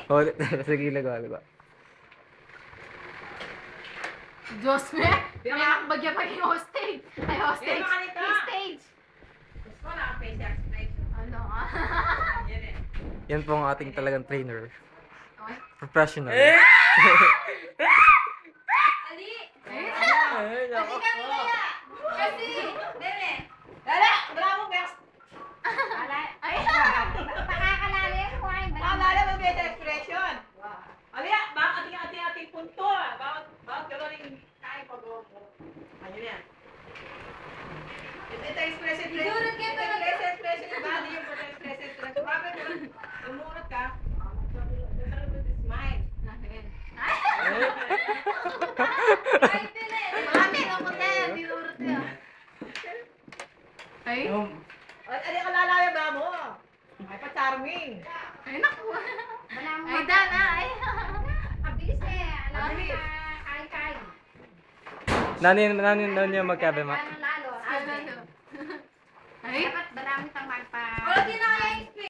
Oh, sige, lagawa. Diyos me! May bagya pa yung hostage. Ay, hostage. Ano ka nito? Stage. Gusto ko lang ang face expression. Ano ah? Yan eh. Yan po ang ating talagang trainer. Okay. Professional. Ali! Ay, Kasi nako. kami kaya! Kasi! Deme! Lala! Bravo, Bex! Ay! Pakakalalim ko ay Maalala mo face expression. Aliya, bakit ating punto ah. Bakit gano'n yung kain pag-uwi mo? Ayun yan. Ito expression. Siguro kayo pa lang- Face expression. Body yung face expression. Bakit umunot ka? Smile. Ay, pili. Mami, ako tayo. Dinurot niya. Ay? At ano ka lalaya ba mo? Ay pa-charming. Ay, naku. Wala mo. Ay, Dana. Ay. Mabilis eh. Alam mo Mabilis. na kain-kain. Nani magkabe ma. Lalo. Ay? Dapat marami pang magpa... Wala din na kaya